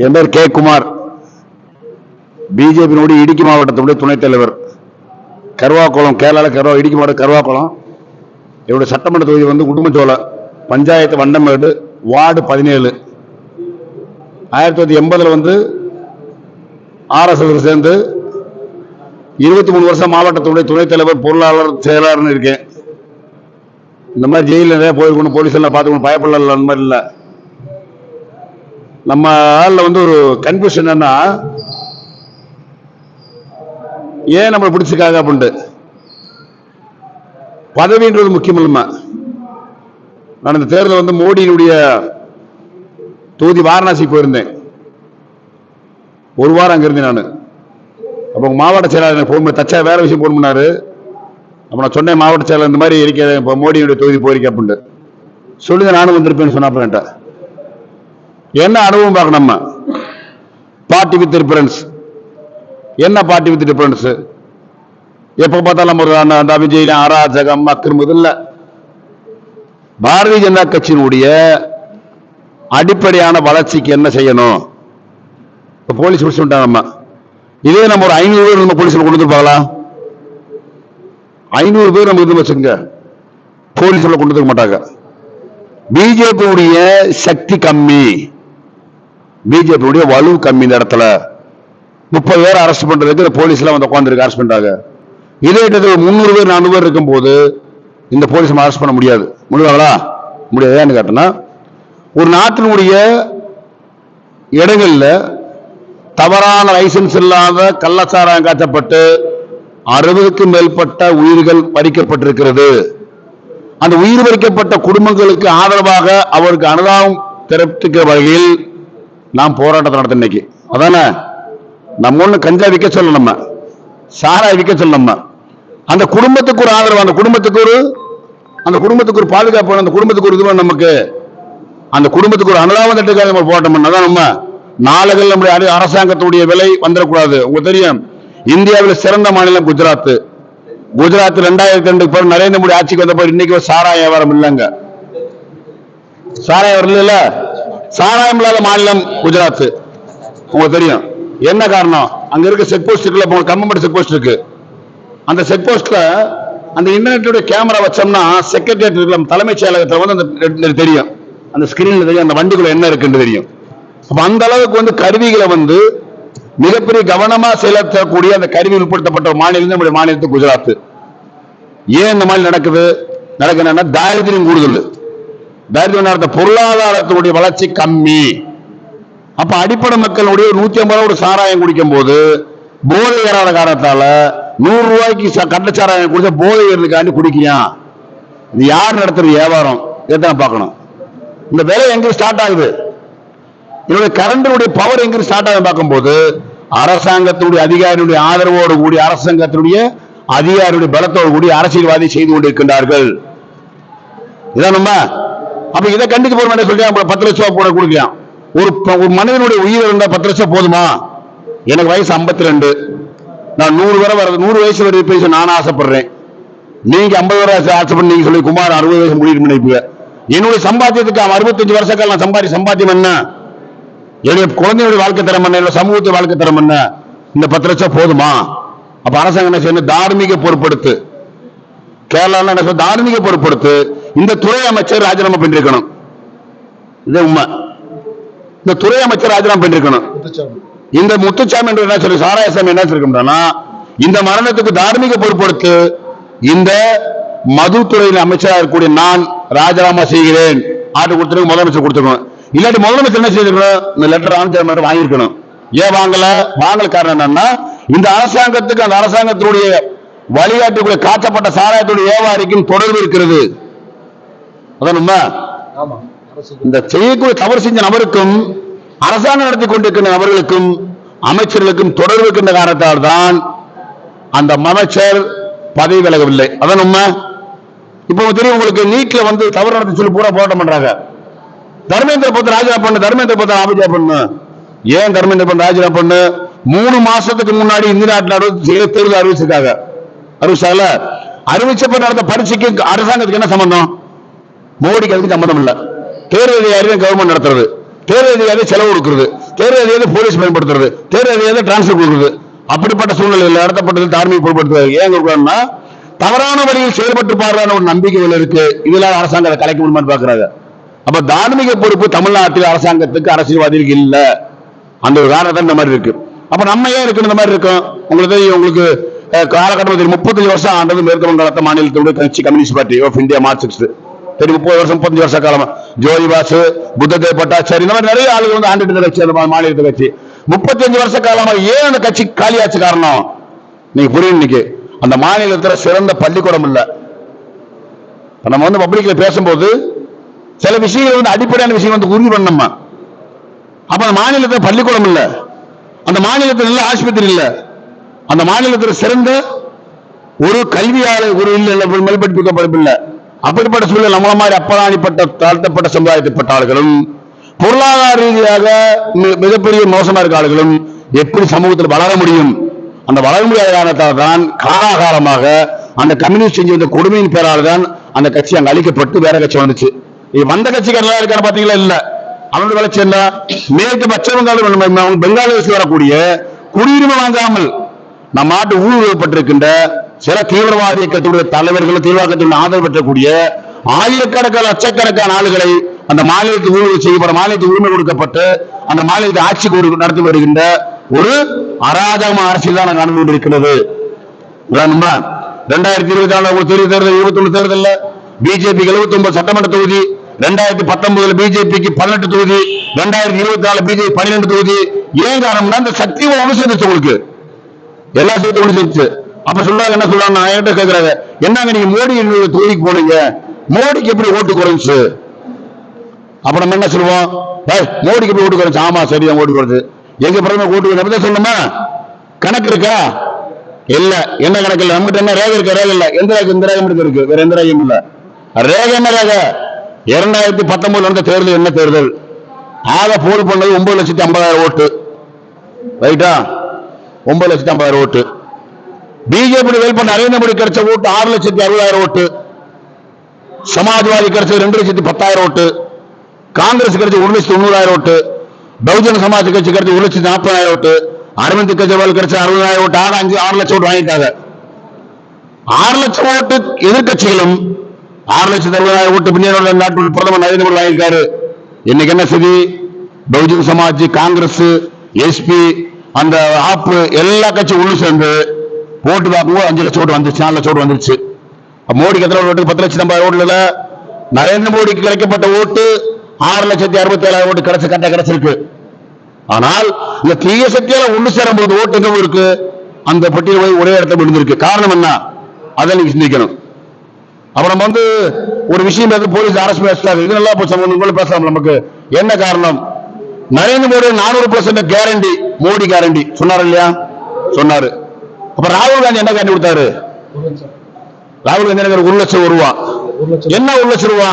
என் பேர் கே. குமார், பிஜேபியினுடைய இடுக்கி மாவட்டத்தினுடைய துணைத் தலைவர். கருவாக்குளம், கேரளாவில் இடுக்கி மாவட்டம் கருவாக்குளம். என்னுடைய சட்டமன்ற தொகுதி வந்து குடும்பச்சோலை, பஞ்சாயத்து வண்டமேடு, வார்டு 17. 1980 வந்து RSS சேர்ந்து 23 வருஷம் மாவட்டத்துடைய துணைத் தலைவர், பொருளாளர், செயலாளர்னு இருக்கேன். இந்த மாதிரி ஜெயிலில் நிறைய போயிருக்கணும், போலீஸ் எல்லாம் பார்த்துக்கணும், பயப்படல. அந்த மாதிரி இல்லை. நம்ம ஆளில் வந்து ஒரு கன்ஃபியூஷன் என்னன்னா, ஏன் நம்மளை பிடிச்சிருக்காங்க அப்படின்ட்டு. பதவின்றது முக்கியம் இல்லைமா. நான் இந்த தேர்தல் வந்து மோடியினுடைய தொகுதி வாரணாசி போயிருந்தேன். ஒரு வாரம் அங்க இருந்தேன் நான். அப்போ மாவட்ட செயலாளர் போன் பண்ணி, தச்சா வேற விஷயம் போன் பண்ணாரு. அப்போ நான் சொன்னேன், மாவட்ட செயலாளர் இந்த மாதிரி இருக்க, இப்போ மோடியினுடைய தொகுதி போயிருக்கேன் அப்படின்ட்டு. சொல்லுங்க, நானும் வந்திருப்பேன்னு சொன்னா. என்ன அனுபவம் பார்க்கணும் நம்ம. Party with difference. என்ன பார்ட்டி வித் டிஃபரன்ஸ்? எப்ப பார்த்தாலும் ஒரு அந்த விஜய் அராஜகம் அக்கிரமம் இல்ல. பாரதிய ஜனதா கட்சியினுடைய அடிப்படையான வளர்ச்சிக்கு என்ன செய்யணும்? போலீஸ் பிடிச்சுட்டாங்க. நம்ம இதே நம்ம ஒரு 500 பேர் நம்ம போலீஸ்ல கொண்டு வந்துருப்பாங்களா? 500 பேர் நம்ம இருந்து வச்சுங்க, போலீஸ்ல கொண்டு வந்துக்க மாட்டாங்க. பிஜேபியுடைய சக்தி கம்மி, பிஜேபியுடைய வலு கம்மி. இந்த இடத்துல 30 பேர் அரெஸ்ட் பண்றதுக்கு போலீஸ்ல வந்து உட்காந்துருக்கு, அரெஸ்ட் பண்றாங்க. இதே 300 பேர் 400 பேர் இருக்கும் போது இந்த போலீஸ் அரெஸ்ட் பண்ண முடியாது. முடிவாங்களா? முடியாது. ஏன்னு கேட்டனா, ஒரு நாட்டினுடைய இடங்கள்ல தவறான லைசன்ஸ் இல்லாத கள்ளச்சாராயம் காய்ச்சப்பட்டு 60க்கும் மேற்பட்ட உயிர்கள் பறிக்கப்பட்டிருக்கிறது. அந்த உயிர் பறிக்கப்பட்ட குடும்பங்களுக்கு ஆதரவாக அவருக்கு அனுதாபம் தெரிவிக்கிற வகையில் நாம் போராட்டத்தை நடத்த. இன்னைக்கு அதானே, நம்ம ஒண்ணு கஞ்சா விற்க சொல்ல, நம்ம சாராய் விற்க சொல்ல, நம்ம அந்த குடும்பத்துக்கு ஒரு ஆதரவு, அந்த குடும்பத்துக்கு ஒரு பாதுகாப்பு, அந்த குடும்பத்துக்கு ஒரு இது, நமக்கு அந்த குடும்பத்துக்கு ஒரு அனுதாபம் தட்டுக்காக நம்ம போராட்டம் பண்ணதான். நம்ம நாளைகள் நம்முடைய அரசாங்கத்துடைய விலை வந்துடக்கூடாது. உங்களுக்கு தெரியும், இந்தியாவில் சிறந்த மாநிலம் குஜராத். குஜராத் 2002 நரேந்திர மோடி ஆட்சிக்கு வந்த போது இன்னைக்கு சாராய வியாபாரம் இல்லைங்க. சாராயம் இல்ல, சாராயம் இல்லாத மாநிலம் குஜராத். உங்களுக்கு தெரியும் என்ன காரணம்? அங்க இருக்க செக் போஸ்ட் இருக்குல்ல, கம்மம்பட்டி செக் போஸ்ட் இருக்கு. அந்த செக் போஸ்ட்ல அந்த இன்டர்நெட்டோட கேமரா வச்சோம்னா செக்ரட்டரியேட் இருக்குல்ல, தலைமைச் செயலகத்துல வந்து அந்த தெரியும், அந்த ஸ்கிரீன்ல தெரியும், அந்த வண்டிக்குள்ள என்ன இருக்குன்னு தெரியும். அப்ப அந்த அளவுக்கு வந்து கருவிகளை வந்து மிகப்பெரிய கவனமா செலுத்தக்கூடிய அந்த கருவி உட்படுத்தப்பட்ட மாநிலம் நம்முடைய மாநிலத்து குஜராத். ஏன் இந்த மாதிரி நடக்குதுன்னா, தாரித்திரம் கூடுதல். தாரித்திரம் நடத்த பொருளாதாரத்தினுடைய வளர்ச்சி கம்மி. அப்ப அடிப்படை மக்களுடைய 150 ரூபாய் சாராயம் குடிக்கும் போது போதை ஏறாத காரணத்தால 100 ரூபாய்க்கு கள்ளச்சாராயம் குடிச்ச போதை ஏறதுக்காண்டி குடிக்கிறான். இது யார் நடத்துற வியாபாரம்? இதான் பார்க்கணும். இந்த விலை எங்க ஸ்டார்ட் ஆகுது? என்னுடைய கரண்டினுடைய பவர் எங்க ஸ்டார்ட் ஆகுது பார்க்கும்போது, அரசாங்கத்துடைய அதிகாரியுடைய ஆதரவோடு கூடி, அரசாங்கத்தினுடைய அதிகாரியுடைய பலத்தோடு கூடி அரசியல்வாதி செய்து கொண்டிருக்கின்றார்கள். இதான் நம்ம. அப்ப இதை கண்டித்து போற மாதிரி சொல்லி 10 லட்சம் ரூபாய் போட கொடுக்கலாம். ஒரு மனிதனுடைய உயிர் இருந்தா 10 லட்சம் போதுமா? எனக்கு வயசு 52. நான் 100 வரை வர்றது, 100 வயசு வரை பேச நான் ஆசைப்படுறேன். நீங்க 50 வரை ஆசைப்பட்டு நீங்க சொல்லி குமார் 60 வயசு முடிவு நினைப்பீங்க. என்னுடைய சம்பாத்தியத்துக்கு 65 வருஷ காலம் நான் சம்பாத்தியம் என்ன? என்னுடைய குழந்தையுடைய வாழ்க்கை தரம் என்ன? என்னுடைய சமூகத்தை வாழ்க்கை தரம் என்ன? இந்த 10 லட்சம் போதுமா? அப்ப அரசாங்கம் என்ன செய்யணும்? தார்மீக பொறுப்படுத்து. கேரளால என்ன சொல்ல? தார்மீக பொறுப்படுத்து. இந்த துறை அமைச்சர் ராஜினாமா பண்ணிருக்கணும். இது உண்மை. இந்த துறை அமைச்சர் ராஜினாமா பண்ணிருக்கணும். இந்த முத்துச்சாமி என்று என்ன சொல்லி, சாராயசாமி என்ன சொல்லிருக்கா, இந்த மரணத்துக்கு தார்மீக பொறுப்படுத்து. இந்த மதுத்துறையில் அமைச்சராக இருக்கக்கூடிய நான் ராஜினாமா செய்கிறேன். ஆட்டு கொடுத்துருக்கு, முதலமைச்சர் கொடுத்துருக்கணும். இல்லாட்டி முதலமைச்சர் என்ன செய்திருக்கணும்? இந்த லெட்டர் அமைச்சர் வாங்கியிருக்கணும். ஏன் வாங்கல காரணம் என்னன்னா, இந்த அரசாங்கத்துக்கு அந்த அரசாங்கத்தினுடைய வழிகாட்டுக்குள்ள காய்ச்சப்பட்ட சாராயத்துடைய வியாபாரிக்கும் தொடர்பு இருக்கிறது. அதான் உண்மை. இந்த செய்யக்கூடிய தவறு செஞ்ச நபருக்கும் அரசாங்கம் நடத்தி கொண்டிருக்கிற நபர்களுக்கும் அமைச்சர்களுக்கும் தொடர்பு இருக்கின்ற காரணத்தால் தான் அந்த அமைச்சர் பதவி விலகவில்லை. அதான் உண்மை. இப்போ தெரியும் உங்களுக்கு, நீட்ல வந்து தவறு நடத்தி சொல்லி பூரா போராட்டம் பண்றாங்க. தர்மேந்திர பிரதான் ராஜினாமா பண்ணு, தர்மேந்திர பிரதான் ராஜினாமா பண்ணு. ஏன் தர்மேந்திர பிரதான் ராஜினாமா பண்ணு? 3 மாசத்துக்கு முன்னாடி இந்திய நாட்டில் தேர்தல் அறிவிச்சிருக்காங்க. அறிவிச்சப்ப நடந்த பரீட்சைக்கு அரசாங்கத்துக்கு என்ன சம்பந்தம்? மோடிக்கு அதுக்கு சம்பந்தம் இல்ல. தேர்தல் கவர்மெண்ட் நடத்துறது. தேர்தல் அதிகாரி செலவு கொடுக்கிறது, தேர்தல் அதிகாரி போலீஸ் பயன்படுத்துறது, தேர்தல் அதிகாரி டிரான்ஸ்பர் கொடுக்குறது. அப்படிப்பட்ட சூழ்நிலையில் நடத்தப்பட்டது தார்மீக பொருட்படுத்துறது. ஏன் கொடுக்கணும்னா தவறான வழியில் செயல்பட்டு பாடுறான ஒரு நம்பிக்கைகள் இருக்கு. இதெல்லாம் அரசாங்கம் அதை கலைக்க முடியுமான்னு பாக்குறாங்க. அப்ப தார்மீக பொறுப்பு தமிழ்நாட்டில் அரசாங்கத்துக்கு அரசியல்வாதிகளுக்கு இல்ல. அந்த ஒரு காரணத்தை இந்த மாதிரி இருக்கு. அப்ப நம்ம ஏன் இருக்கு இந்த மாதிரி இருக்கும்? உங்களுக்கு காலகட்டத்தில் 35 வருஷம் ஆண்டது மேற்கு வங்காளத்தை மாநிலத்தோட கட்சி Communist Party of India March 6 30 வருஷம் 35 வருஷ காலமா ஜோதி பாசு, புத்ததேவ் பட்டாச்சாரி, இந்த மாதிரி நிறைய ஆளுகள் வந்து ஆண்டு கட்சி அந்த மாநிலத்தை கட்சி 35 வருஷ காலமா ஏன் அந்த கட்சி காலியாச்சு காரணம் நீங்க புரியும். இன்னைக்கு அந்த மாநிலத்தில் சிறந்த பள்ளிக்கூடம் இல்ல. நம்ம வந்து பப்ளிக்ல பேசும்போது சில விஷயங்கள் வந்து அடிப்படையான விஷயம் வந்து உறுதி பண்ணோம். அப்ப அந்த மாநிலத்தில் பள்ளிக்கூடம் இல்ல, அந்த மாநிலத்தில் நல்ல ஆஸ்பத்திரி இல்ல, அந்த மாநிலத்தில் சிறந்த ஒரு கல்வியாளர் ஒரு மேல்படிப்பு படிப்பு இல்ல. அப்படிப்பட்ட சூழல் நம்மள மாதிரி அப்பதானிப்பட்ட தாழ்த்தப்பட்ட சமுதாயத்தைப்பட்ட ஆளுகளும் பொருளாதார ரீதியாக மிகப்பெரிய மோசமா இருக்க ஆளுகளும் எப்படி சமூகத்தில் வளர முடியும்? அந்த வளர முடியாத காரணத்தால் தான் காலாகாலமாக அந்த கம்யூனிஸ்ட் செஞ்ச கொடுமையின் பேரால் தான் அந்த கட்சி அங்க அழிக்கப்பட்டு வேற கட்சி வந்துச்சு. வந்த கட்சிக்காரர்களா இருக்காரு பாத்தீங்களா? இல்ல, அவனோட வளர்ச்சி என்ன? மேற்கு பச்சை வங்காளம் பெங்காலிஸ் வரக்கூடிய குடியுரிமை வாங்காமல் நம் நாட்டு ஊழல்பட்டிருக்கின்ற சில தீவிரவாத இயக்கத்துடைய தலைவர்கள், தீவிரவாதத்துடைய ஆதரவு பெற்றக்கூடிய ஆயிரக்கணக்கான லட்சக்கணக்கான ஆளுகளை அந்த மாநிலத்தில் ஊழல் செய்யப்பட மாநிலத்தில் உரிமை கொடுக்கப்பட்டு அந்த மாநிலத்தை ஆட்சி நடத்தி வருகின்ற ஒரு அராஜகமான அரசியல் தான் நடந்து கொண்டிருக்கிறது. 2024 தேர்தல் 21 தேர்தல் பிஜேபி 79 சட்டமன்ற தொகுதி, 2019 பிஜேபிக்கு 18 தொகுதி, 2024 பிஜேபி 12 தொகுதி. ஏன் காரணம்னா இந்த சக்தி சேர்ந்துச்சு, உங்களுக்கு எல்லா சேர்த்து ஒன்று சேர்த்து. அப்ப சொல்றாங்க, என்ன சொல்றாங்க, என்கிட்ட கேட்கிறாங்க, என்னங்க நீங்க மோடி தொகுதிக்கு போனீங்க, மோடிக்கு எப்படி ஓட்டு குறைஞ்சு? அப்ப நம்ம என்ன சொல்லுவோம், மோடிக்கு எப்படி ஓட்டு குறைஞ்சு? ஆமா சரியா ஓட்டு குறைஞ்சு. எங்க பிரதமர் ஓட்டு நம்ம சொல்லணுமா? கணக்கு இருக்கா? இல்ல. என்ன கணக்கு இல்ல? நம்மகிட்ட என்ன ரேகை இருக்க? ரேகை இல்ல. எந்த ரேகை? இந்த ரேகை மட்டும் இருக்கு, வேற எந்த ரேகையும் இல்ல. ரேகை என்ன ரேகை? 2019 நடந்த தேர்தல் என்ன தேர்தல்? ஆக போல் பண்ணது 9,50,000 ஓட்டு. ரைட்டா? 9,50,000 ஓட்டு. பிஜேபி வேல் பண்ண நரேந்திர மோடி கிடைச்ச ஓட்டு 6,60,000 ஓட்டு. சமாஜ்வாதி கிடைச்சது 2,10,000 ஓட்டு. காங்கிரஸ் கிடைச்ச 1,90,000 ஓட்டு. பகுஜன சமாஜ் கட்சி கிடைச்ச 1,40,000 ஓட்டு. அரவிந்த் கெஜ்ரிவால் கிடைச்ச 60,000 ஓட்டு. 6 லட்சம் ஓட்டு வாங்கிட்டாங்க. 6 லட்சம் ஓட்டு எதிர்கட்சிகளும் 6,60,000 ஓட்டு பின்னாடி நாட்டு பிரதமர் நரேந்திர மோடி வாங்கியிருக்காரு. இன்னைக்கு என்ன செய்தி? பகுஜன் சமாஜ், காங்கிரஸ், எஸ்பி, அந்த ஆப் எல்லா கட்சியும் உள்ள சேர்ந்து ஓட்டு பார்க்கும்போது 5 லட்சம் ஓட்டு வந்துருச்சு, 4 லட்சம் ஓட்டு வந்துருச்சு. மோடிக்கு எத்தனை ஓட்டு? 10,50,000 ஓட்டுல நரேந்திர மோடிக்கு கிடைக்கப்பட்ட ஓட்டு 6,67,000 ஓட்டு கிடைச்சிருக்கு. ஆனால் இந்த தீய சக்தியால ஒண்ணு சேரும் போது ஓட்டு எங்க இருக்கு? அந்த பட்டியல் போய் ஒரே இடத்துல விழுந்திருக்கு. காரணம் என்ன? அதை நீங்க சிந்திக்கணும். அப்புறம் வந்து ஒரு விஷயம் போலீஸ் அரசு பேசுறாங்க, இது நல்லா பேசலாம். நமக்கு என்ன காரணம்? நரேந்திர மோடி 400% கேரண்டி, மோடி கேரண்டி சொன்னார் இல்லையா? சொன்னாரு. அப்ப ராகுல் காந்தி என்ன கேரண்டி கொடுத்தாரு? ராகுல் காந்தி 1 லட்சம் ரூபா. என்ன 1 லட்சம் ரூபா?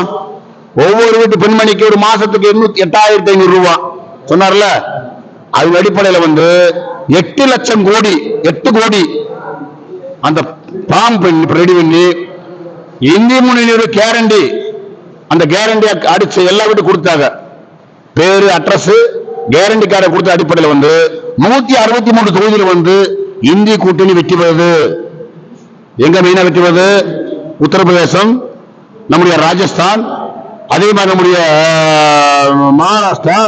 ஒவ்வொரு வீட்டு பெண்மணிக்கு ஒரு மாசத்துக்கு 8,500 ரூபாய் சொன்னார்ல. அது அடிப்படையில் வந்து 8 லட்சம் கோடி, 8 கோடி அந்த பாம் ரெடி பண்ணி இந்திய முன்னணி கேரண்டி, அந்த கேரண்டி அடிச்சு எல்லா வீட்டுக்கு கொடுத்தாங்க. பேரு, அட்ரஸ், கேரண்டி கார்டை கொடுத்த அடிப்படையில் வந்து 163 தொகுதியில் வந்து இந்திய கூட்டணி வெற்றி பெறுது. எங்க மெயினா வெற்றி பெறுது? உத்தரப்பிரதேசம், நம்முடைய ராஜஸ்தான், அதே மாதிரி நம்முடைய மகாராஷ்டிரா,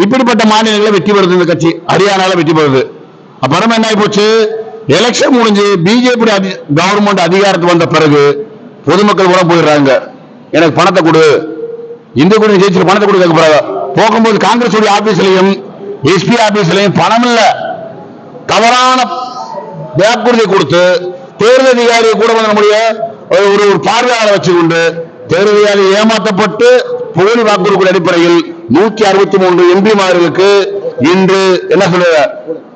இப்படிப்பட்ட மாநிலங்களில் வெற்றி பெறுது இந்த கட்சி. ஹரியானால வெற்றி பெறுது. அப்புறமா என்ன ஆகி போச்சு? எலெக்ஷன் முடிஞ்சு பிஜேபி கவர்மெண்ட் அதிகாரத்துக்கு வந்த பிறகு பொதுமக்கள் கூட போயிடுறாங்க, எனக்கு பணத்தை கொடு, இந்திய கூட்டணி ஜெயிச்சு பணத்தை கொடுக்க போகும்போது காங்கிரஸ் ஆபீஸ்லையும் எஸ்பி ஆபீஸ்லையும் பணம் இல்ல, தவறான வாக்குறுதி கொடுத்து தேர்தல் அதிகாரியை கூட வந்து நம்முடைய ஒரு பார்வையாளரை வச்சுக்கொண்டு தேர்தல் அதிகாரி ஏமாற்றப்பட்டு போலி வாக்குறுதி அடிப்படையில் 163 எம்பிமார்களுக்கு இன்று என்ன சொல்ல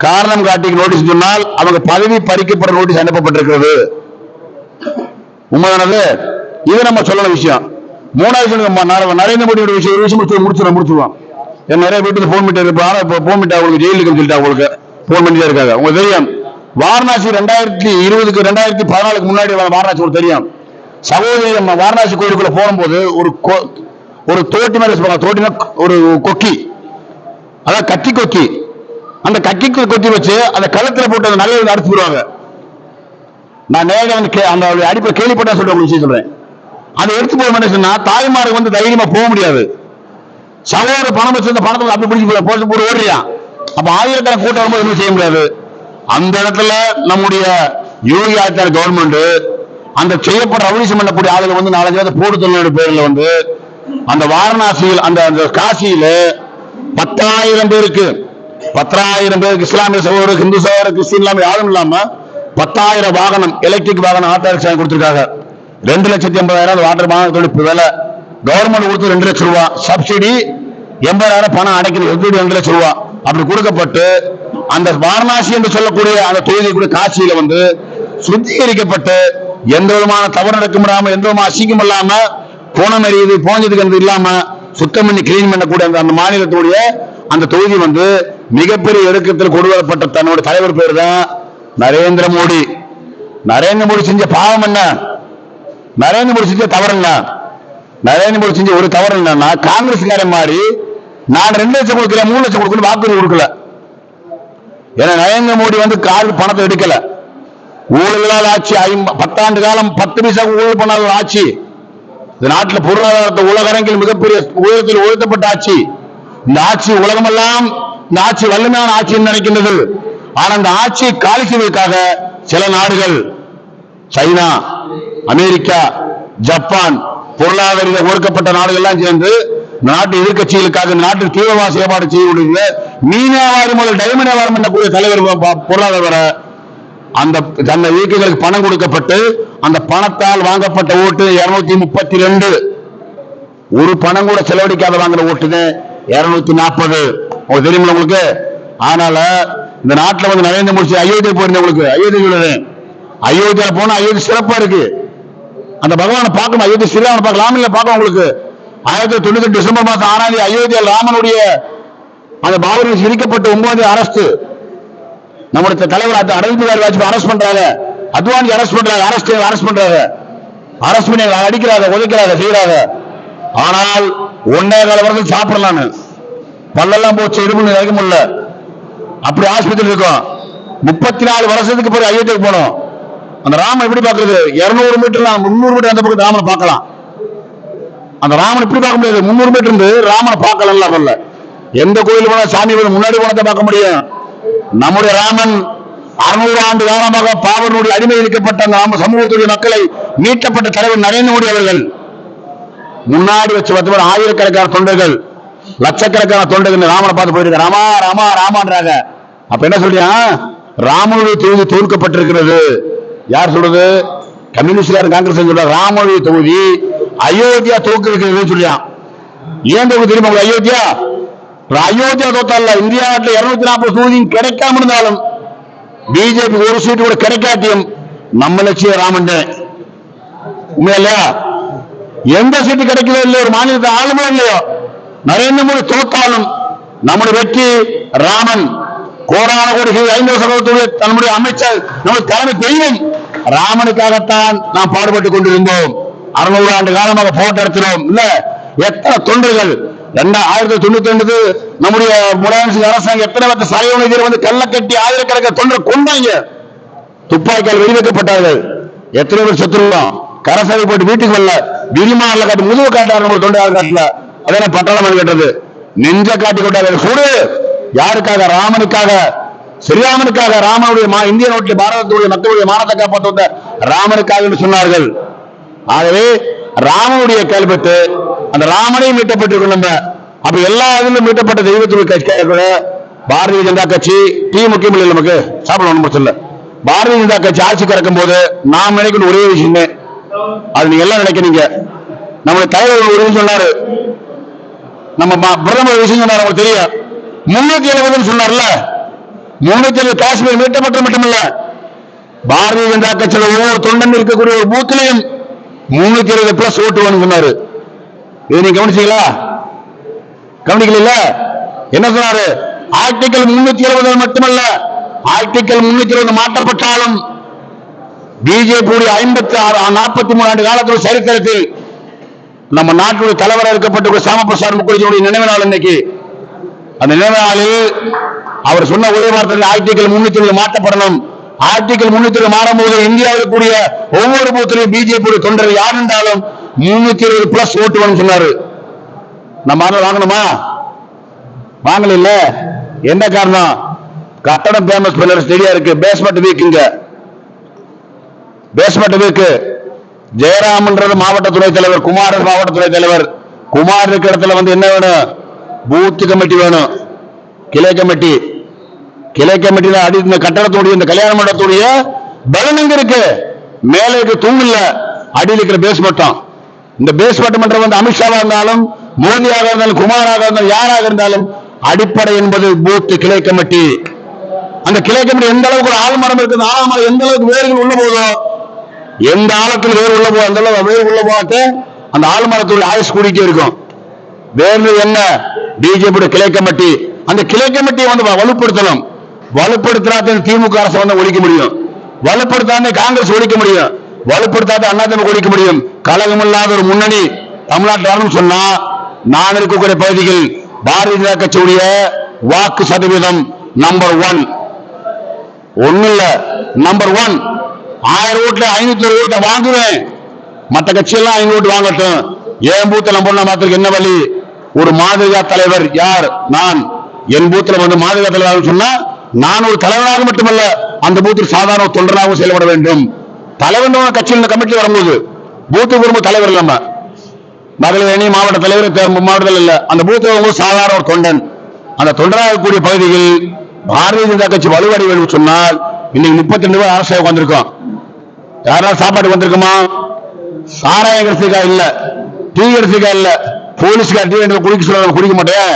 காரணம் காட்டி நோட்டீஸ் சொன்னால் அவங்க பதவி பறிக்கப்பட்ட நோட்டீஸ் அனுப்பப்பட்டிருக்கிறது. உண்மையானது. இது நம்ம சொல்ல விஷயம். மூணாவது நரேந்திர மோடி விஷயம் முடிச்சிருவான். நிறைய வீட்டுக்கு போன் பண்ணிட்டு இருப்பாங்க. இப்போ போன் பண்ணிட்டு அவங்களுக்கு ஜெயிலுக்கு சொல்லிட்டு அவங்களுக்கு போன் பண்ணிட்டே இருக்காங்க. உங்களுக்கு தெரியும், வாரணாசி 2020க்கு 2014க்கு முன்னாடி வாரணாசி உங்களுக்கு தெரியும். சகோதரி வாரணாசி கோயிலுக்குள்ள போகும்போது ஒரு தோட்டி மாதிரி தோட்டினா ஒரு கொக்கி அதான் கத்தி கொக்கி, அந்த கக்கி கொத்தி வச்சு அந்த கழுத்துல போட்டு அந்த நல்ல அடிச்சு விடுவாங்க. நான் நேரம் அந்த அடிப்பை கேள்விப்பட்டா சொல்றேன். அதை எடுத்து போக மாட்டேன் சொன்னா தாய்மாருக்கு வந்து தைரியமா போக முடியாது. சகோதர பணம் வச்சு பணத்தை அப்படி பிடிச்சி போட்டு போட்டு ஓடுறியான். அப்ப ஆயிரக்கணக்கான கூட்டம் வரும்போது எதுவும் செய்ய முடியாது. அந்த இடத்துல நம்முடைய யோகி ஆதித்யநாத் கவர்மெண்ட் அந்த செய்யப்பட்ட ரவுடிசம் பண்ணக்கூடிய ஆளுகள் வந்து 4-5 போடு தொழிலோட பேர்ல வந்து அந்த வாரணாசியில் அந்த காசியில 10,000 பேருக்கு இஸ்லாமிய சகோதரர், இந்து சகோதரர், கிறிஸ்டின் யாரும் இல்லாம 10,000 வாகனம், எலக்ட்ரிக் வாகனம் ஆட்டோ ரிக்ஷா கொடுத்திருக்காங்க. 2,80,000 வாட்டர் வாகனத்தோட விலை கவர்மெண்ட் கொடுத்து 2 லட்சம் ரூபாய் சப்சிடி, 80,000 பணம் அடைக்கிறது, 2 லட்சம் ரூபாய் அப்படி கொடுக்கப்பட்டு அந்த வாரணாசி என்று சொல்லக்கூடிய அந்த தொகுதிக்குரிய காட்சியில வந்து சுத்திகரிக்கப்பட்டு எந்த விதமான தவறு நடக்க முடியாம, எந்த விதமான அசிங்கம் இல்லாம, கோணம் எறியுது போஞ்சதுக்கு இல்லாம சுத்தம் பண்ணி கிளீன் பண்ணக்கூடிய அந்த மாநிலத்துடைய அந்த தொகுதி வந்து மிகப்பெரிய இறக்கத்தில் கொண்டு வரப்பட்ட தன்னுடைய தலைவர் பேர் தான் நரேந்திர மோடி. நரேந்திர மோடி செஞ்ச பாவம் என்ன? நரேந்திர மோடி செஞ்ச தவறு என்ன? நரேந்திர மோடி செஞ்ச ஒரு தவறு என்னன்னா, காங்கிரஸ்காரன் மாதிரி நான் 2 லட்சம் கொடுக்கல 3 லட்சம் கொடுக்கணும் வாக்குறுதி கொடுக்கல. ஏன்னா நரேந்திர மோடி வந்து கார் பணத்தை எடுக்கல. ஊழலால் ஆட்சி 10 ஆண்டு காலம் 10 பைசா ஊழல் பண்ணாத ஆட்சி. இந்த நாட்டில் பொருளாதாரத்தை உலகரங்கில் மிகப்பெரிய உயரத்தில் உயர்த்தப்பட்ட ஆட்சி. இந்த ஆட்சி உலகமெல்லாம் இந்த ஆட்சி வல்லமையான ஆட்சி நினைக்கின்றது. ஆனா இந்த ஆட்சியை காலி செய்வதற்காக சில நாடுகள், சைனா, அமெரிக்கா, ஜப்பான், பொருளாதார ஒடுக்கப்பட்ட நாடுகள் எல்லாம் சேர்ந்து நாட்டு எதிர்கட்சிகளுக்காக நாட்டில் தீவிரவாத செயல்பாடு செய்யக்கூடிய மீன் வியாபாரம் முதல் டைமண்ட் வியாபாரம் பண்ணக்கூடிய தலைவர் பொருளாதார அந்த தன்னை இயக்கங்களுக்கு பணம் கொடுக்கப்பட்டு அந்த பணத்தால் வாங்கப்பட்ட ஓட்டு 232. ஒரு பணம் கூட செலவழிக்காத வாங்குற ஓட்டுன்னு 240. தெரியுமா உங்களுக்கு? ஆனால இந்த நாட்டில் வந்து நரேந்திர மோடி அயோத்தியா போயிருந்தவங்களுக்கு அயோத்தியா போனா அயோத்தி சிறப்பா இருக்கு. அந்த பகவானை பார்க்கணும், அயோத்தி ஸ்ரீராமனை பார்க்கலாம் இல்ல பார்க்கணும். உங்களுக்கு 1998 டிசம்பர் மாதம் 6ஆம் தேதி அயோத்தியா ராமனுடைய அந்த பாபர் இடிக்கப்பட்ட 9வது அரஸ்ட். நம்முடைய தலைவர் அடல் பிகாரி வாஜ்பாய் அரெஸ்ட் பண்றாங்க, அத்வானி அரெஸ்ட் பண்றாங்க, அரெஸ்ட் பண்றாங்க, அரெஸ்ட் பண்ணி அடிக்கிறாங்க, உதைக்கிறாங்க, செய்யறாங்க. ஆனால் 1.25 வருஷம் சாப்பிடலாம், பல்லெல்லாம் போச்சு, இடுப்பு இறக்க முடியல, அப்படி ஆஸ்பத்திரி இருக்கும். 34 வருஷத்துக்கு பிறகு அயோத்திக்கு போனோம். அந்த ராமன் எப்படி பாக்குறது? 200 மீட்டர் 300 மீட்டர் அந்த பக்கத்து ராமனை பார்க்கலாம். அந்த ராமன் இப்படி பார்க்க முடியாது. 300 மீட்டர் இருந்து ராமனை பார்க்கலாம். எந்த கோயில் போனா சாமி முன்னாடி போனதை பார்க்க முடியும். நம்முடைய ராமன் 600 ஆண்டு காலமாக பாவனுடைய அடிமை இழுக்கப்பட்ட அந்த சமூகத்துடைய மக்களை மீட்கப்பட்ட தலைவர் நரேந்திர மோடி அவர்கள் முன்னாடி வச்சு 10 ஆயிரக்கணக்கான தொண்டர்கள், லட்சக்கணக்கான தொண்டர்கள் ராமனை பார்த்து போயிருக்க ராமா ராமா ராமான்றாங்க. அப்ப என்ன சொல்றியா? ராமனுடைய தொகுதி தோற்கப்பட்டிருக்கிறது. யார் சொல்றது? கம்யூனிஸ்ட் காங்கிரஸ் சொல்ற ராமனுடைய தொகுதி அயோத்தியா தோற்க இருக்கிறது சொல்லியான். ஏன் தொகுதி தெரியுமா? அயோத்தியா தோத்தல்ல. இந்தியா நாட்டில் 240 தொகுதியும் கிடைக்காம இருந்தாலும் பிஜேபி ஒரு சீட்டு கூட கிடைக்காட்டியும் நம்ம லட்சியம் ராமன் உண்மையா இல்லையா? எந்த சீட்டு கிடைக்கவே இல்லையோ, ஒரு மாநிலத்தை ஆளுமே இல்லையோ, நரேந்திர மோடி தோத்தாலும் நம்முடைய வெற்றி ராமன். கோடான கோடி 50 சதவீதத்துடைய நம்முடைய அமைச்சர் நம்முடைய தலைமை தெய்வம் ராமனுக்காகத்தான் நாம் பாடுபட்டுக் கொண்டிருந்தோம். 600 ஆண்டு காலமாக போட்டோ எடுக்கிறோம். இல்ல எத்தனை தொண்டர்கள் 1992 நம்முடைய முலாயம் அரசாங்கம் எத்தனை பேர் சாயோனை வந்து கல்ல கட்டி ஆயிரக்கணக்கான தொண்டர் கொண்டாங்க, துப்பாக்கியால் வெடிவைக்கப்பட்டார்கள். எத்தனை பேர் செத்துருவோம், கரசாலை போட்டு வீட்டுக்கு வரல, விரிமானல காட்டி முதுகு காட்டாரு தொண்டர் காட்டல. அதே பட்டாளம் கேட்டது நெஞ்ச காட்டி கொண்டார்கள். கூடு யாருக்காக? ராமனுக்காக, ஸ்ரீராமனுக்காக, ராமனுடைய இந்திய நாட்டில் பாரதத்துடைய மக்களுடைய மானத்தை காப்பாற்ற ராமனுக்காக என்று சொன்னார்கள். ஆகவே ராமனுடைய கல்வெட்டு அந்த ராமனை மீட்டப்பட்டிருக்கும். நம்ம அப்ப எல்லா இதிலும் மீட்டப்பட்ட தெய்வத்துடைய பாரதிய ஜனதா கட்சி டீ முக்கியம் இல்லை, நமக்கு சாப்பிட ஒன்றும் சொல்ல. பாரதிய ஜனதா கட்சி ஆட்சி கறக்கும் போது நாம் நினைக்கிற ஒரே விஷயமே, அது நீங்க எல்லாம் நினைக்கிறீங்க. நம்முடைய தலைவர் ஒரு விஷயம் சொன்னாரு, நம்ம பிரதமர் விஷயம் சொன்னார், உங்களுக்கு தெரியும். 370 சொன்னார்ல, 370 காஷ்மீர் மீட்டப்பட்ட மட்டுமல்ல, பாரதிய ஜனதா கட்சியில் ஒவ்வொரு தொண்டன் இருக்கக்கூடிய ஒரு பூத்திலையும் 370 பிளஸ் ஓட்டு வேணும் சொன்னாரு. இதை நீங்க கவனிச்சீங்களா? கவனிக்கல. என்ன சொன்னாரு? ஆர்டிகல் 370 மட்டுமல்ல, ஆர்டிகல் 320 மாற்றப்பட்டாலும் பிஜேபி 43 ஆண்டு காலத்தில் சரித்திரத்தில் நம்ம நாட்டுடைய தலைவராக இருக்கப்பட்ட சாம பிரசாத் முகர்ஜியுடைய நினைவு நாள் இன்னைக்கு. அந்த நினைவு நாளில் அவர் சொன்ன ஒரே வார்த்தை ஆர்டிகல் 307 மாற்றப்படணும். ஆர்டிகல் 307 மாறும்போது இந்தியாவில் கூடிய ஒவ்வொரு பூத்திலையும் பிஜேபி தொண்டர் யார் என்றாலும் 320+ ஓட்டு வேணும் சொன்னாரு. நம்ம வாங்கணுமா? வாங்கல. இல்ல என்ன காரணம்? கட்டடம் ஃபேமஸ் பண்ண ஸ்டேடியா இருக்கு, பேஸ்மெண்ட் வீக். இங்க பேஸ்மெண்ட் வீக். ஜெயராமன்றது மாவட்ட துணைத் தலைவர், குமார் மாவட்ட துணைத் தலைவர். குமார் இருக்கிற இடத்துல வந்து என்ன வேணும்? பூத் கமிட்டி வேணும், கிளை கமிட்டி. கிளை கமிட்டியில அடி இந்த கட்டடத்துடைய இந்த கல்யாண மண்டபத்துடைய பலன் எங்க இருக்கு? மேல இருக்க தூண் இல்ல, அடியில் இருக்கிற பேஸ்மெண்டம். இந்த பேஸ்மெண்ட் மன்றம் வந்து அமித்ஷாவா இருந்தாலும், மோடியாக இருந்தாலும், குமாராக இருந்தாலும், யாராக இருந்தாலும் அடிப்படை என்பது பூத் கிளை கமிட்டி. அந்த கிளை கமிட்டி எந்த அளவுக்கு ஒரு ஆழ்மரம் இருக்குது, ஆழமரம் எந்த அளவுக்கு வேர்கள் உள்ள போதோ, எந்த ஆழத்தில் வேர் உள்ள போதோ அந்த அளவு வேர் உள்ள போகாத அந்த ஆழ்மரத்துடைய ஆயுஸ் கூடிட்டே இருக்கும். வேறு என்ன? பிஜேபி கிளை கமிட்டி. அந்த கிளை கமிட்டியை வந்து வலுப்படுத்தணும். வலுப்படுத்தாத திமுக அரசு வந்து ஒழிக்க முடியும், வலுப்படுத்தாத காங்கிரஸ் ஒழிக்க முடியும், வலுப்படுத்தாத அதிமுக ஒழிக்க முடியும். கழகம் இல்லாத ஒரு முன்னணி தமிழ்நாட்டில் வரணும் சொன்னா, நான் இருக்கக்கூடிய பகுதிகள் பாரதிய ஜனதா கட்சியுடைய வாக்கு சதவீதம் நம்பர் 1. ஒண்ணு இல்ல, நம்பர் 1. 1000 ஓட்டுல 500 ஓட்டை வாங்குவேன். மற்ற கட்சியெல்லாம் 500 ஓட்டு வாங்கட்டும். என் பூத்துல மாத்திரம் என்ன வழி? ஒரு மாதிரியா தலைவர் யார்? நான். என் பூத்துல வந்து மாதிரியா தலைவர் சொன்னா, நான் ஒரு தலைவராக மட்டுமல்ல, அந்த பூத்தில் சாதாரண தொண்டராகவும் செயல்பட வேண்டும். தலைவர் கட்சியில் கமிட்டி வரும்போது பூத்து வரும்போது தலைவர் இல்லாம மகளிரணி மாவட்ட தலைவர் மாவட்டத்தில் இல்ல, அந்த பூத்து வரும்போது சாதாரண ஒரு தொண்டன். அந்த தொண்டராக கூடிய பகுதியில் பாரதிய ஜனதா கட்சி வலுவடை வேண்டும் சொன்னால், இன்னைக்கு 32 பேர் அரசு வந்திருக்கோம். யாராவது சாப்பாடு வந்திருக்குமா? சாராயம் கிடைச்சிருக்கா? இல்ல. டீ கிடைச்சிருக்கா? இல்ல. போலீஸ்கார் டீ குடிக்க சொல்ல குடிக்க மாட்டேன்.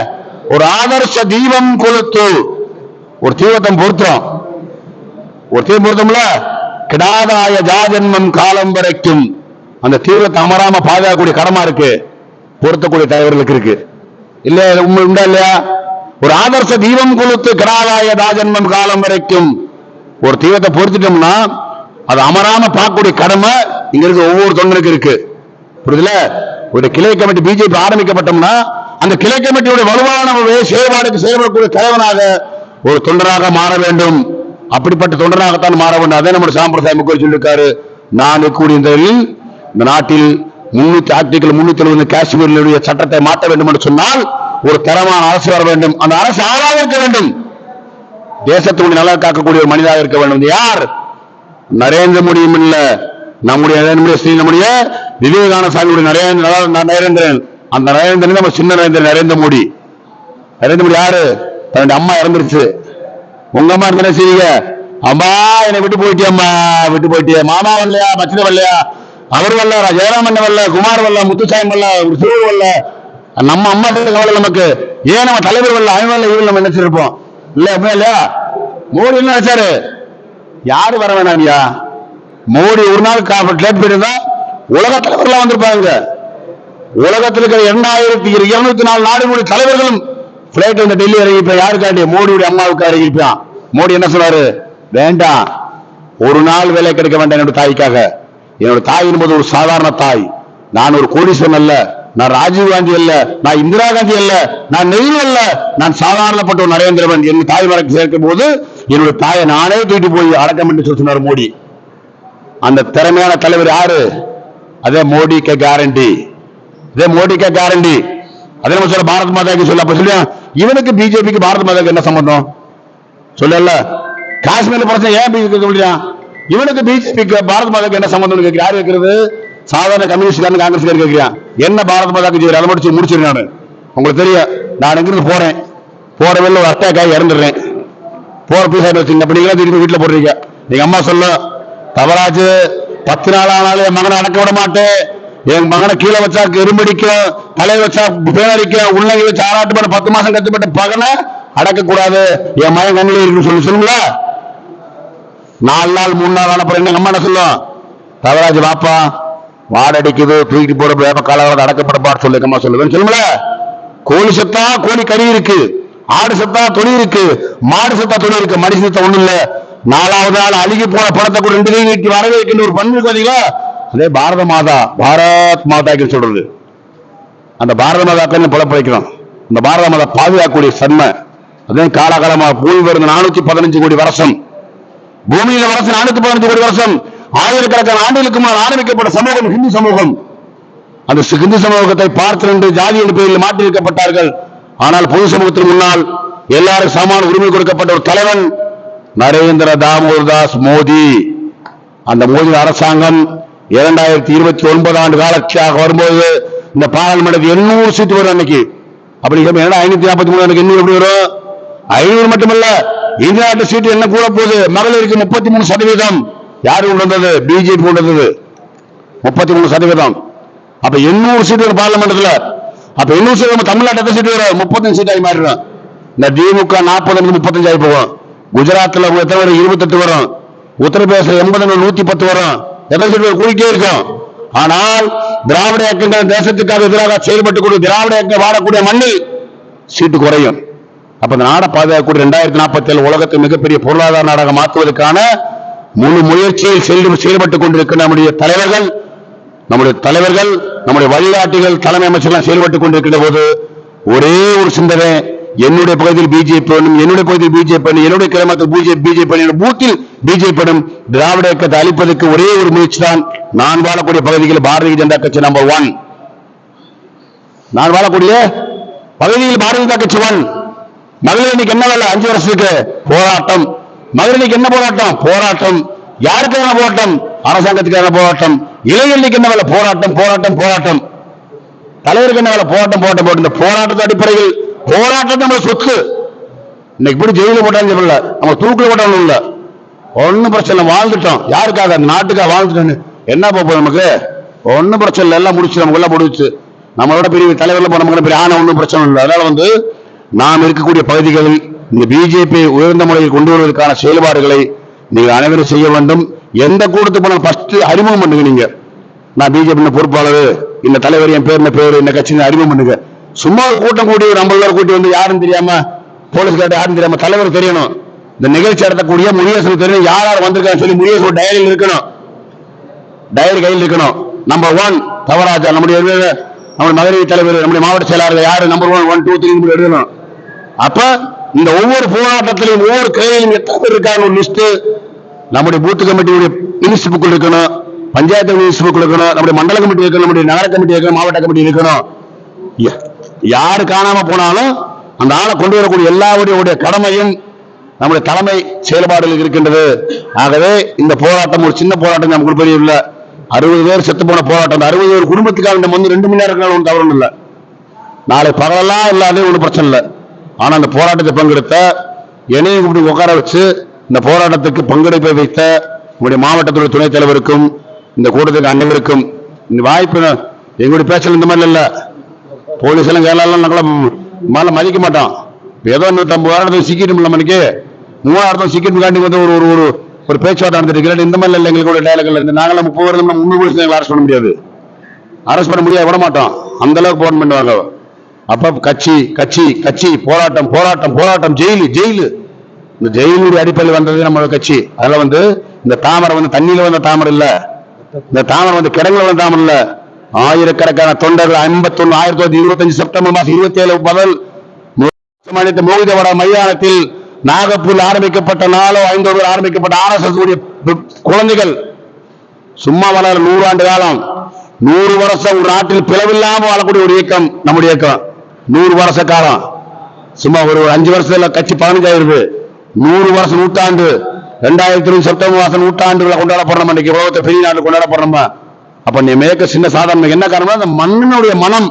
ஒரு ஆதர்ச தீபம் கொளுத்து, ஒரு தீபத்தை பொருத்தம், ஒரு தீபம் பொருத்தம்ல கிடாதாய ஜாஜன்மம் காலம் வரைக்கும் அந்த தீவிரத்தை அமராம பாதுகாக்கக்கூடிய கடமை இருக்கு, பொருத்தக்கூடிய தலைவர்களுக்கு இருக்கு. இல்ல உண்மை உண்டா இல்லையா? ஒரு ஆதர்ச தீபம் கொளுத்து கிடாதாய ஜாஜன்மம் காலம் வரைக்கும் ஒரு தீவிரத்தை பொருத்திட்டோம்னா அது அமராம பார்க்கக்கூடிய கடமை இங்க இருக்க ஒவ்வொரு தொண்டருக்கு இருக்கு. புரியுதுல? ஒரு கிளை கமிட்டி பிஜேபி ஆரம்பிக்கப்பட்டோம்னா அந்த கிளை கமிட்டியுடைய வலுவான செயல்பாடுக்கு செயல்படக்கூடிய தலைவனாக ஒரு தொண்டராக மாற வேண்டும். அப்படிப்பட்ட தொண்டராகத்தான் மாற வேண்டும். அதே நம்ம சாம்பிரதாய முக்கிய சொல்லியிருக்காரு. நான் இருக்கக்கூடிய இந்த நாட்டில் ஆர்டிகல் 370 காஷ்மீரினுடைய சட்டத்தை மாற்ற வேண்டும் என்று சொன்னால் ஒரு தரமான அரசு வர வேண்டும். அந்த அரசு ஆளாக இருக்க வேண்டும், தேசத்துடைய நல்லா காக்கக்கூடிய ஒரு மனிதராக இருக்க வேண்டும். யார்? நரேந்திர மோடியும் இல்ல, நம்முடைய விவேகானந்த சாமியுடைய நரேந்திரன். அந்த நரேந்திரன் நம்ம சின்ன நரேந்திர மோடி. நரேந்திர மோடி யாரு? தன்னுடைய அம்மா இறந்துருச்சு. உங்க அம்மா இருந்தா செய்யுங்க, அம்மா என்னை விட்டு போயிட்டியம்மா, விட்டு போயிட்டிய. மாமா வரலையா? மச்சின வரலையா? அவர் வரல, ஜெயராமன் வரல, குமார் வரல, முத்துசாமி வரல, ஒரு சிறுவர் வரல. நம்ம அம்மா கவலை நமக்கு. ஏன் நம்ம தலைவர் வரல, அவன் வரல, இவன் நம்ம நினைச்சிருப்போம். இல்ல அப்படின்னா இல்லையா? மோடி என்ன நினைச்சாரு? யாரு வர வேணாம்யா? மோடி ஒரு நாள் லேட் போயிருந்தா உலக தலைவர்களா வந்திருப்பாங்க. உலகத்தில் இருக்கிற 2204 நாடுகளுடைய தலைவர்களும் பிளைட் வந்து டெல்லி இறங்கிப்பா. யாருக்காண்டி? மோடியுடைய அம்மாவுக்கு இறங்கிப்பான். மோடி என்ன சொன்னாரு? வேண்டாம், ஒரு நாள் வேலை கிடைக்க வேண்டாம் என்னோட தாய்க்காக. என்னோட தாய் என்பது ஒரு சாதாரண தாய். நான் ஒரு கோடீஸ்வரன் அல்ல, நான் ராஜீவ் காந்தி அல்ல, நான் இந்திரா காந்தி அல்ல, நான் நெய்வு அல்ல, நான் சாதாரணப்பட்ட ஒரு நரேந்திரவன். என் தாய் வழக்கு சேர்க்கும் போது என்னுடைய தாயை நானே தூக்கிட்டு போய் அடக்கம் என்று சொன்னார் மோடி. அந்த திறமையான தலைவர் யாரு? அதே மோடி கே கேரண்டி. இதே மோடி கே கேரண்டி. அதே நம்ம சொல்ல பாரத் மாதாக்கு சொல்ல. அப்ப சொல்லியா இவனுக்கு பிஜேபிக்கு பாரத் மாதாக்கு என்ன சம்பந்தம்? சொல்லல. காஷ்மீர்ல பிரச்சனை ஏன் பிஜேபி சொல்லியா? இவனுக்கு பிஜேபிக்கு பாரத் மாதாக்கு என்ன சம்பந்தம் கேட்க யாரு கேட்கறது? சாதாரண கம்யூனிஸ்ட் காங்கிரஸ் கேட்கிறான். என்ன பாரத் மாதாக்கு செய்ய? அதை முடிச்சு முடிச்சிருக்கேன். நான் உங்களுக்கு தெரியும், நான் எங்கிருந்து போறேன், போற வெளில ஒரு அட்டாக்காக இறந்துடுறேன். போற பீஸ் வச்சுங்க, அப்படி நீங்களா திரும்பி வீட்டுல போடுறீங்க. நீங்க அம்மா சொல்ல தவறாச்சு, 10 நாள் ஆனாலும் என் மகனை அடக்க விட மாட்டேன், என் மகனை கீழே வச்சா எறும்படிக்கும், தலையை வச்சா பேரிக்கும், உள்ளங்கி வச்சு ஆராட்டு பண்ண 10 மாசம் கத்துப்பட்ட பகனை அடக்க கூடாது, என் மகன் கண்ணிலே இருக்குன்னு சொல்லுங்களா? 4 நாள் 3 நாள் ஆன பிறகு எங்க அம்மா என்ன சொல்லும்? தவராஜ் வாப்பா வாடடிக்குது, தூக்கிட்டு போற வேப்ப காலாவது அடக்கப்படப்பாடு சொல்லு அம்மா சொல்லுவேன் சொல்லுங்கள. கோழி செத்தா கோழி கறி இருக்கு, ஆடு செத்தா தொழில் இருக்கு, மாடு செத்தா தொழில் இருக்கு, மனுஷ செத்தா ஒண்ணு இல்ல. 4வது நாள் அழுகி போன படத்தை கூட 2 கை நீட்டி வரவேற்கின்ற ஒரு பண்பு பார்த்தீங்களா? அதே பாரத மாதா, பாரத் மாதாக்கு சொல்றது. அந்த பாரத மாதாக்கு பொழப்பு வைக்கணும். இந்த பாரத மத பாதுகாக்கக்கூடிய சன்மை அதான் காலகாலமாக பூமி வருது 415 கோடி வருஷம், பூமியில வருஷம் 415 கோடி வருஷம், ஆயிரக்கணக்கான ஆண்டுகளுக்கு முன்னால் ஆரம்பிக்கப்பட்ட சமூகம் ஹிந்து சமூகம். அந்த ஹிந்து சமூகத்தை பார்த்து 2 ஜாதியின் பெயரில் மாற்றியிருக்கப்பட்டார்கள். ஆனால் பொது சமூகத்திற்கு முன்னால் எல்லாரும் சமான உரிமை கொடுக்கப்பட்ட ஒரு தலைவன் நரேந்திர தாமோதர் தாஸ் மோடி. அந்த மோடி அரசாங்கம் 2029 ஆண்டு காலத்தியாக வரும்போது இந்த பாராளுமன்றத்தில் 800 சீட்டு வரும். அன்னைக்கு அப்படி 543 எனக்கு 800 எப்படி வரும்? 500 மட்டுமல்ல, இந்திய நாட்டு சீட்டு என்ன கூட போகுது. மகளிருக்கு 33%. யாரு கொண்டு வந்தது? பிஜேபி கொண்டு வந்தது 33%. அப்ப 800 சீட்டு வரும் பார்லிமெண்ட்ல. அப்ப 800 சீட்டு தமிழ்நாட்டு எத்தனை சீட்டு வரும்? 35 சீட்டாகி மாறிடும். இந்த திமுக 40 35 ஆகி போகும். குஜராத்ல எத்தனை வரும்? 28 வரும். உத்தரப்பிரதேச 80 110 வரும். எத்தனை சீட்டு கூடிட்டே இருக்கும். ஆனால் திராவிட இயக்கங்கள் தேசத்துக்காக எதிராக செயல்பட்டுக் திராவிட இயக்கம் வாழக்கூடிய மண்ணில் சீட்டு குறையும். அப்ப இந்த நாடை பாதுகாக்கக்கூடிய 2047 உலகத்தை மிகப்பெரிய பொருளாதார நாடாக மாற்றுவதற்கான முழு முயற்சியில் செயல்பட்டுக் கொண்டிருக்கிற நம்முடைய தலைவர்கள் நம்முடைய வழிகாட்டிகள் தலைமை அமைச்சர்கள் செயல்பட்டுக் கொண்டிருக்கின்ற போது ஒரே ஒரு சிந்தனை, என்னுடைய பகுதியில் பிஜேபி வேணும், என்னுடைய பகுதியில் பிஜேபி, என்னுடைய கிராமத்தில் பிஜேபி, பூத்தில் பிஜேபி, திராவிட இயக்கத்தை அழிப்பதற்கு ஒரே ஒரு முயற்சி தான். நான் வாழக்கூடிய பகுதியில் பாரதிய ஜனதா கட்சி நம்பர் 1. நான் வாழக்கூடிய பகுதியில் பாரதிய ஜனதா கட்சி 1. மகளிர் இன்னைக்கு என்ன வேலை? 5 வருஷத்துக்கு போராட்டம். மகளிருக்கு என்ன போராட்டம்? போராட்டம். யாருக்கான போராட்டம்? அரசாங்கத்துக்கான போராட்டம். இளைஞர்களுக்கு என்ன வேலை? போராட்டம் போராட்டம் போராட்டம். தலைவருக்கு என்ன வேலை? போராட்டம் போராட்டம் போட்டு இந்த போராட்டத்தின் அடிப்படையில் போராட்டம் நம்ம சொத்து. இன்னைக்கு இப்படி ஜெயில போட்டாலும் சொல்லல, நம்ம தூக்குல போட்டாலும் இல்ல, ஒன்னும் பிரச்சனை, வாழ்ந்துட்டோம். யாருக்காக? நாட்டுக்காக வாழ்ந்துட்டோம். என்ன போகுது நமக்கு? ஒன்னும் பிரச்சனை இல்லை, எல்லாம் முடிச்சு நமக்கு எல்லாம் முடிச்சு. நம்மளோட பெரிய தலைவர்கள் நமக்கு பெரிய ஆன ஒன்றும் பிரச்சனை இல்லை. அதனால நாம் இருக்கக்கூடிய பகுதிகளில் இந்த பிஜேபி உயர்ந்த முறையில் கொண்டு வருவதற்கான செயல்பாடுகளை நீங்கள் அனைவரும் செய்ய வேண்டும். எந்த கூட்டத்துக்கு போனாலும் ஃபர்ஸ்ட் அறிமுகம் பண்ணுங்க. நீங்க நான் பிஜேபி பொறுப்பாளர், இந்த தலைவர் என் பேர் இந்த கட்சியை அறிமுகம் பண்ணுங்க. சும்மா கூட்டம் கூட்டி ஒரு 50 பேர் கூட்டி வந்து யாரும் தெரியாம, போலீஸ்கார்ட்ட யாரும் தெரியாம, தலைவர் தெரியணும். இந்த நிகழ்ச்சி நடத்தக்கூடிய முனியரசனுக்கு தெரியும் யார் யார் வந்திருக்காங்க சொல்லி முனியரசன் டைரியில் இருக்கணும், டைரி கையில் இருக்கணும். நம்பர் 1 தவராஜா, நம்முடைய மகளிர் தலைவர், நம்முடைய மாவட்ட செயலாளர்கள் யாரு நம்பர் 1 1 2 3 எழுதணும். அப்ப இந்த ஒவ்வொரு போராட்டத்திலையும் ஒவ்வொரு கையிலும் எத்தனை பேர் இருக்காங்க ஒரு லிஸ்ட் நம்முடைய பூத் கமிட்டியுடைய மினிஸ்டர் புக்கில் இருக்கணும், பஞ்சாயத்து மினிஸ்டர் புக்கில் இருக்கணும், நம்முடைய மண்டல கமிட்டி இருக்கணும், நம்முடைய நகர கமிட்டி இருக்கணும், மாவட்ட கமிட்டி இருக்கணும். யாரு காணாம போனாலும் அந்த ஆளை கொண்டு வரக்கூடிய எல்லாருடைய கடமையும் நம்முடைய தலைமை செயல்பாடுகள் இருக்கின்றது. ஆகவே இந்த போராட்டம் ஒரு சின்ன போராட்டம் நமக்கு பெரிய இல்ல. 60 பேர் செத்து போன போராட்டம். 60 பேர் குடும்பத்துக்காக நம்ம 2 மணி நேரம் ஒன்றும் தவறு இல்லை. நாளை பகலெல்லாம் இல்லாத ஒன்றும் பிரச்சனை இல்லை. ஆனா அந்த போராட்டத்தை பங்கெடுத்த என்னையும் இப்படி உட்கார வச்சு இந்த போராட்டத்துக்கு பங்கெடுப்பை வைத்த உங்களுடைய மாவட்டத்துடைய துணைத் தலைவருக்கும் இந்த கூட்டத்துக்கு அனைவருக்கும் இந்த வாய்ப்பு. எங்களுடைய பேச்சல் இந்த மாதிரி இல்ல, போலீஸ் எல்லாம் கேரளாலாம் மதிக்க மாட்டோம். ஏதோ 150 சிக்கிட்டு மணிக்கு 3000 சிக்கிட்டு காண்டி வந்து ஒரு பேச்சுவார்த்தை நடந்துட்டு இந்த மாதிரி இல்லை. எங்களுக்கு டைலாக் இல்லை. நாங்களாம் 30 வருடம் முன்னூறு போலீஸ் அரெஸ்ட் பண்ண முடியாது, அரெஸ்ட் பண்ண முடியாது, விட மாட்டோம். அந்த அளவுக்கு போராட்டம் பண்ணுவாங்க. அப்ப கட்சி கட்சி கட்சி போராட்டம் போராட்டம் போராட்டம், ஜெயிலு ஜெயிலு. இந்த ஜெயிலுடைய அடிப்படையில் வந்தது நம்ம கட்சி. அதுல இந்த தாமரை தண்ணியில வந்த தாமரை இல்ல, இந்த தாமரை கிடங்குல வந்த தாமரை இல்ல. ஆயிரக்கணக்கான தொண்டர்கள் 1925 செப்டம்பர் மாதம் 27 முதல் மோகிதவட மைதானத்தில் நாகப்பூரில் ஆரம்பிக்கப்பட்ட 5 பேர் ஆரம்பிக்கப்பட்ட RSS குழந்தைகள் சும்மா வளர 100 ஆண்டு காலம், 100 வருஷம் ஒரு நாட்டில் பிளவில்லாமல் வாழக்கூடிய ஒரு இயக்கம் நம்முடைய இயக்கம். 100 வருஷ காலம், சும்மா ஒரு 5 வருஷத்துல கட்சி 15 ஆயிருக்கு. 100 வருஷம் நூற்றாண்டு, 2020 செப்டம்பர் மாதம் நூற்றாண்டுகளை கொண்டாடப்படுறோம். இன்னைக்கு உலகத்தை பெரிய நாடு கொண்டாடப்படுறோமா? அப்ப நீ மேற்க சின்ன சாதாரண என்ன காரணம்? அந்த மண்ணினுடைய மனம்,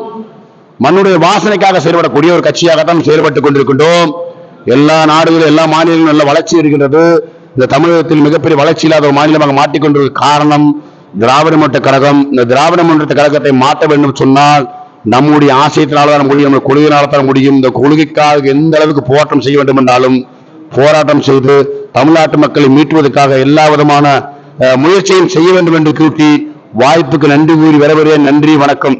மண்ணுடைய வாசனைக்காக செயல்படக்கூடிய ஒரு கட்சியாகத்தான் செயல்பட்டுக் கொண்டிருக்கின்றோம். எல்லா நாடுகளும் எல்லா மாநிலங்களும் நல்ல வளர்ச்சி இருக்கின்றது. இந்த தமிழகத்தில் மிகப்பெரிய வளர்ச்சி இல்லாத ஒரு மாநிலமாக மாற்றிக்கொண்டிருக்க காரணம் திராவிட முன்னேற்ற கழகம். இந்த திராவிட முன்னேற்ற கழகத்தை மாற்ற வேண்டும் சொன்னால் நம்முடைய ஆசையத்தினால்தான் முடியும், நம்ம கொள்கையினால்தான் முடியும். இந்த கொள்கைக்காக எந்த அளவுக்கு போராட்டம் செய்ய வேண்டும் என்றாலும் போராட்டம் செய்து தமிழ்நாட்டு மக்களை மீட்டுவதற்காக எல்லா விதமான முயற்சியும் செய்ய வேண்டும் என்று கூட்டி வாய்ப்புக்கு நன்றி கூறி வரவரே. நன்றி, வணக்கம்.